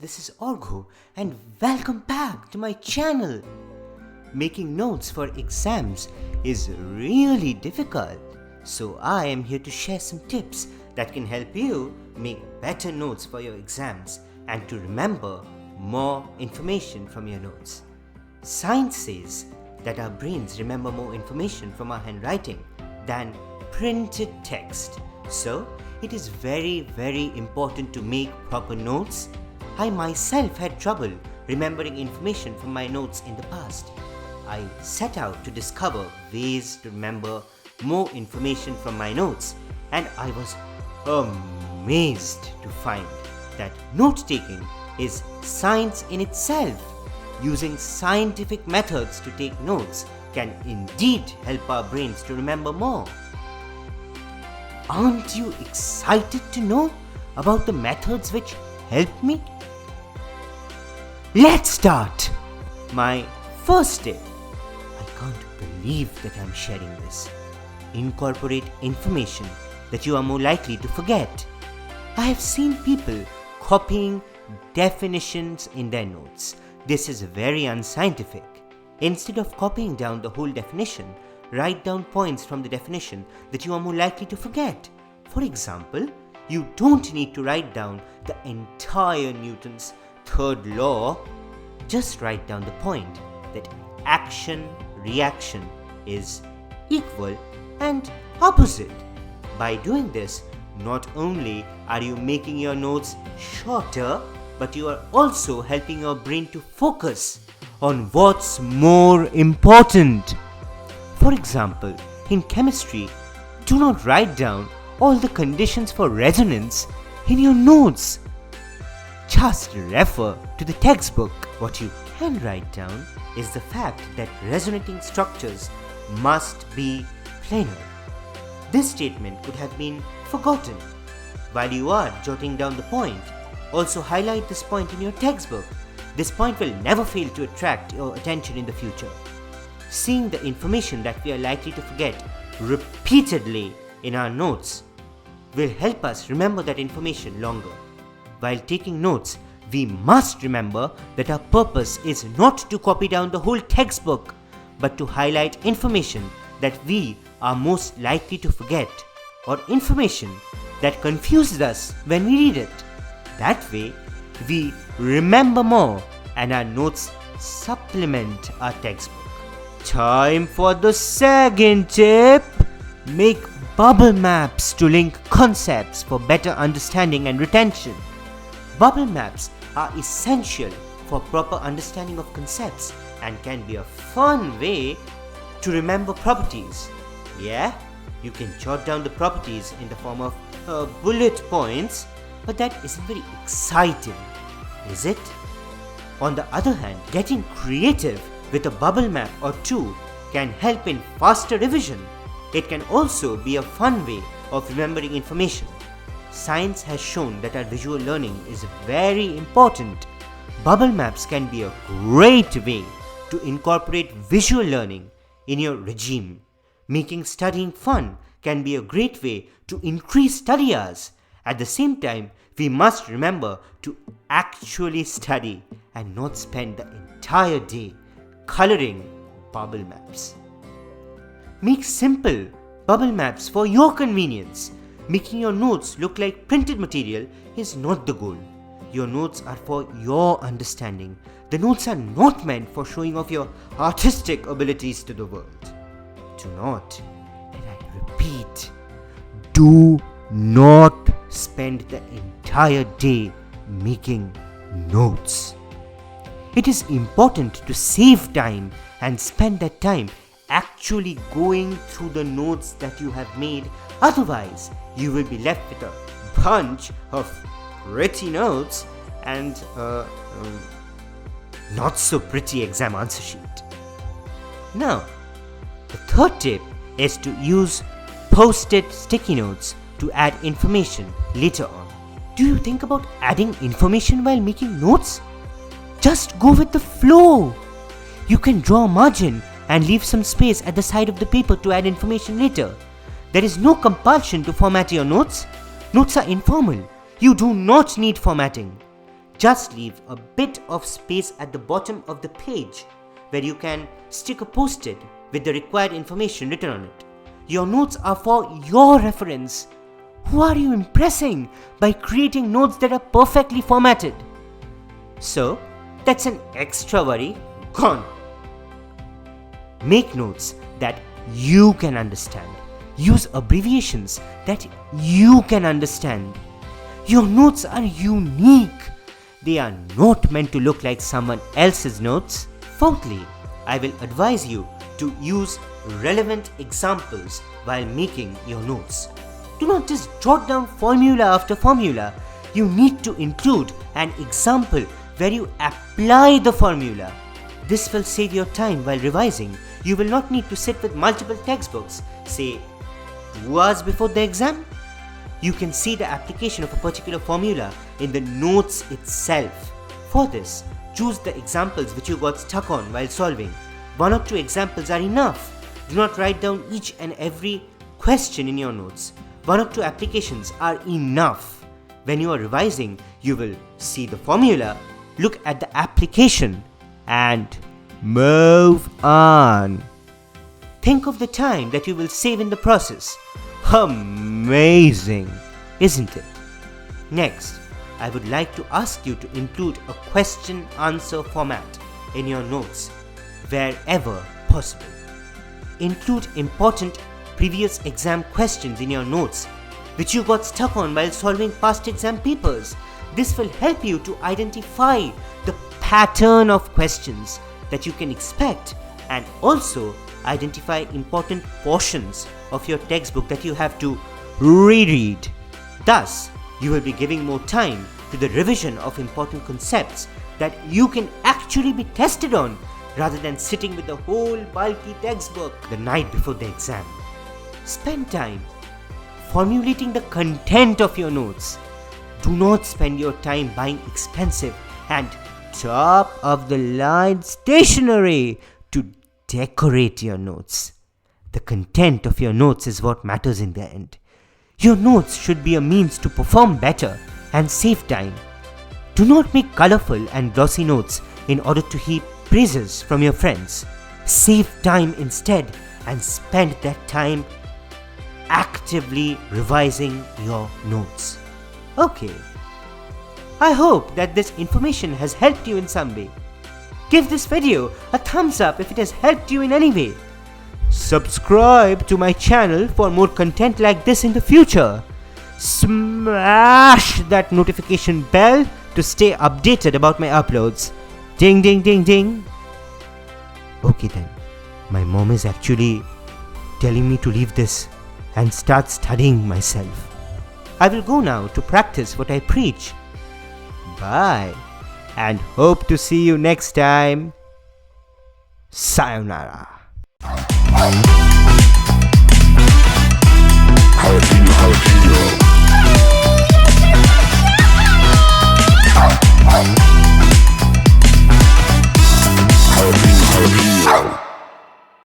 this is Orgo and welcome back to my channel. Making notes for exams is really difficult, so I am here to share some tips that can help you make better notes for your exams and to remember more information from your notes. Science says that our brains remember more information from our handwriting than printed text. So, it is very important to make proper notes. I myself had trouble remembering information from my notes in the past. I set out to discover ways to remember more information from my notes, and I was amazed to find that note-taking is science in itself. Using scientific methods to take notes can indeed help our brains to remember more. Aren't you excited to know about the methods which help me? Let's start! My first tip. I can't believe that I'm sharing this. Incorporate information that you are more likely to forget. I have seen people copying definitions in their notes. This is very unscientific. Instead of copying down the whole definition, write down points from the definition that you are more likely to forget. For example, you don't need to write down the entire Newton's third law. Just write down the point that action-reaction is equal and opposite. By doing this, not only are you making your notes shorter, but you are also helping your brain to focus on what's more important. For example, in chemistry, do not write down all the conditions for resonance in your notes. Just refer to the textbook. What you can write down is the fact that resonating structures must be planar. This statement could have been forgotten. While you are jotting down the point, also highlight this point in your textbook. This point will never fail to attract your attention in the future. Seeing the information that we are likely to forget repeatedly in our notes will help us remember that information longer. While taking notes, we must remember that our purpose is not to copy down the whole textbook, but to highlight information that we are most likely to forget, or information that confuses us when we read it. That way, we remember more and our notes supplement our textbook. Time for the second tip. Make bubble maps to link concepts for better understanding and retention. Bubble maps are essential for proper understanding of concepts and can be a fun way to remember properties. Yeah, you can jot down the properties in the form of bullet points, but that isn't very exciting, is it? On the other hand, getting creative with a bubble map or two can help in faster revision. It can also be a fun way of remembering information. Science has shown that our visual learning is very important. Bubble maps can be a great way to incorporate visual learning in your regime. Making studying fun can be a great way to increase study hours. At the same time, we must remember to actually study and not spend the entire day coloring bubble maps. Make simple bubble maps for your convenience. Making your notes look like printed material is not the goal. Your notes are for your understanding. The notes are not meant for showing off your artistic abilities to the world. Do not, and I repeat, do not spend the entire day making notes. It is important to save time and spend that time actually going through the notes that you have made. Otherwise, you will be left with a bunch of pretty notes and not so pretty exam answer sheet. Now, the third tip is to use post-it sticky notes to add information later on. Do you think about adding information while making notes? Just go with the flow. You can draw a margin and leave some space at the side of the paper to add information later. There is no compulsion to format your notes. Notes are informal. You do not need formatting. Just leave a bit of space at the bottom of the page where you can stick a post-it with the required information written on it. Your notes are for your reference. Who are you impressing by creating notes that are perfectly formatted? So, that's an extra worry gone. Make notes that you can understand. Use abbreviations that you can understand. Your notes are unique. They are not meant to look like someone else's notes. Fourthly, I will advise you to use relevant examples while making your notes. Do not just jot down formula after formula. You need to include an example where you apply the formula. This will save your time while revising. You will not need to sit with multiple textbooks, say 2 hours before the exam. You can see the application of a particular formula in the notes itself. For this, choose the examples which you got stuck on while solving. 1 or 2 examples are enough. Do not write down each and every question in your notes. 1 or 2 applications are enough. When you are revising, you will see the formula, look at the application, and move on. Think of the time that you will save in the process. Amazing, isn't it? Next, I would like to ask you to include a question-answer format in your notes wherever possible. Include important previous exam questions in your notes which you got stuck on while solving past exam papers. This will help you to identify the pattern of questions that you can expect and also identify important portions of your textbook that you have to reread. Thus, you will be giving more time to the revision of important concepts that you can actually be tested on rather than sitting with the whole bulky textbook the night before the exam. Spend time formulating the content of your notes. Do not spend your time buying expensive and top of the line stationery to decorate your notes. The content of your notes is what matters in the end. Your notes should be a means to perform better and save time. Do not make colorful and glossy notes in order to heap praises from your friends. Save time instead and spend that time actively revising your notes. Okay. I hope that this information has helped you in some way. Give this video a thumbs up if it has helped you in any way. Subscribe to my channel for more content like this in the future. Smash that notification bell to stay updated about my uploads. Ding ding ding ding. Okay then, my mom is actually telling me to leave this and start studying myself. I will go now to practice what I preach. Bye, and hope to see you next time. Sayonara.